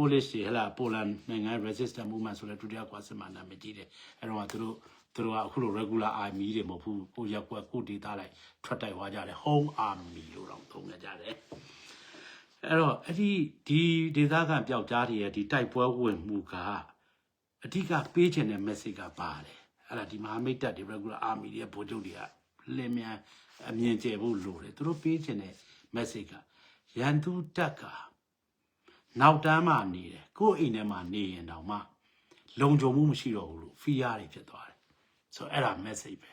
Polish ဟလာ Poland နိုင်ငံ resistance movement ဆိုတဲ့ဒုတိယကွာစစ်မှန်နာမည်ကြီးတယ်အဲ့တော့သူတို့ကအခုလို regular army တွေမဟုတ်ဘူးကိုရက်ကွက်ကိုဒေတာလိုက်ထွက်တိုက်သွားကြတယ် home army လို့တော့သုံးကြတယ်အဲ့တော့ဒီဒေသခံပျောက်ကြားတွေရဲ့ဒီတိုက်ပွဲဝင်မှုကအဓိကပေးချင်တဲ့ message ကပါတယ်အဲ့ဒါဒီမဟာမိတ်တပ်တွေ regular army တွေရဲ့ဗိုလ်ချုပ်တွေကလင်းမြန်အမြင်ကျဖို့လိုတယ်သူတို့ပေးချင်တဲ့ message ကရန်သူတပ်ကနောက်တန်းမှနေတယ်ကိုယ့်အိမ်ထဲမှာနေရင်တောင်မှလုံခြုံမှုမရှိတော့ဘူးလို့ fear တွေဖြစ်သွားတယ်ဆိုတော့အဲ့ဒါ message ပဲ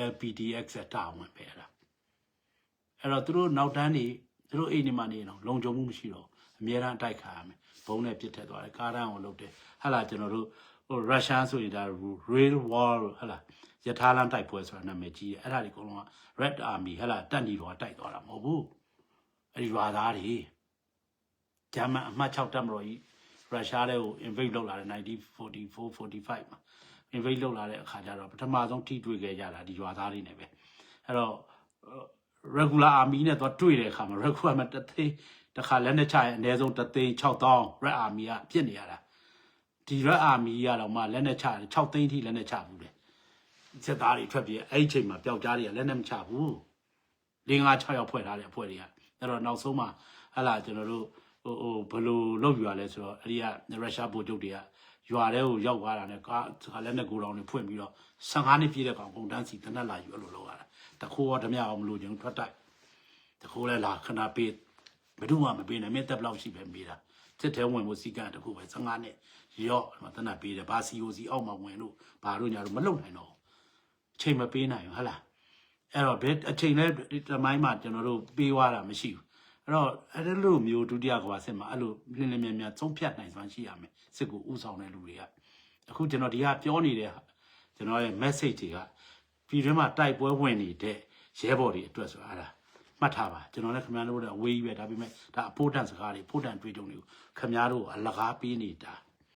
LPDX တာဝန်ပဲအဲ့တော့သူတို့နောက်တန်းနေသူတို့အိမ်ထဲမှာနေတော့လုံခြုံမှုမရှိတော့အများအားတိုက်ခါရမယ်ဘုံနဲ့ပြစ်ထက်သွားတယ်ကားတန်းကိုလုပ်တယ်ဟာလာကျွန်တော်တို့ရုရှားဆိုရင်ဒါ rail war ဟာလာယထာလမ်းတိုက်ပွဲဆိုတာနာမည်ကြီးတယ်အဲ့ဒါဒီအကုန်လုံးက Red Army ဟာလာတက်နေတော့တိုက်သွားတာမဟုတ်ဘူးအဲ့ဒီရွာသားတွေဂျာမန်အမှတ်6တပ်မတော်ကြီးရုရှားတွေကို invade လုပ်လာတဲ့1944 45မှာ invade လုပ်လာတဲ့အခါကျတော့ပထမဆုံးထိတွေ့ခဲ့ကြတာဒီရွာသားတွေနဲ့ပဲအဲ့တော့ regular army နဲ့တော့တွေ့တဲ့အခါမှာ regular မှာတခါလက်နဲ့ချရင်အနည်းဆုံး3,600 red army ကပြစ်နေရတာဒီ red army ကတော့မှလက်နဲ့ချတယ်6သိန်းထိလက်နဲ့ချဘူးလေစစ်သားတွေထွက်ပြေးအဲ့ဒီချိန်မှာပျောက်ကြားတွေကလက်နဲ့မချဘူး5-6ယောက်ဖွဲ့ထားတဲ့အဖွဲ့တွေကအဲ့တော့နောက်ဆုံးမှာဟလာကျွန်တော်တို့ဘယ်လိုလုပ်ယူရလဲဆိုတော့အဲ့ဒီကရုရှားဗိုလ်ချုပ်တွေကရွာထဲကိုရောက်သွားတာနဲ့ကားလက်နဲ့ကိုတောင်တွေဖွင့်ပြီးတော့15နှစ်ပြည့်တဲ့ကောင်ပုံတန်းစီတနက်လာယူအဲ့လိုလုပ်ရတာတခိုးရောဓမြအောင်မလို့ကျွန်တော်ထွက်တိုက်တခိုးလဲလာခဏပေးဘယ်သူမှမပေးနိုင်မင်းတက်ဘလောက်ရှိပဲပေးတာစစ်ထဲဝင်ဖို့စီကံတခုပဲ15နှစ်ရော့တနက်ပေးတယ်ဘာ COC အောက်မှာဝင်လို့ဘာလို့ညာလို့မလုပ်နိုင်တော့အချိန်မပေးနိုင်ဘူးဟလားအဲ့တော့ဘယ်အချိန်လဲတမိုင်းမှာကျွန်တော်တို့ပေးသွားတာမရှိဘူးအဲ့တော့အဲ့လိုမျိုးဒုတိယကမ္ဘာစစ်မှာအဲ့လိုလင်းလင်းမြန်မြန်သုံးဖြတ်နိုင်စွမ်းရှိရမယ်စစ်ကိုဥဆောင်တဲ့လူတွေကအခုကျွန်တော်ဒီကပြောနေတဲ့ကျွန်တော်ရဲ့ message တွေကပြည်တွင်းမှာတိုက်ပွဲဝင်နေတဲ့ရဲဘော်တွေအတွက်ဆိုအဲ့ဒါမှတ်ထားပါကျွန်တော်လည်းခင်ဗျားတို့လည်းအဝေးကြီးပဲဒါပေမဲ့ဒါအဖို့တန်စကားတွေဖို့တန်တွေးကြုံတွေကိုခင်ဗျားတို့အလကားပေးနေတာ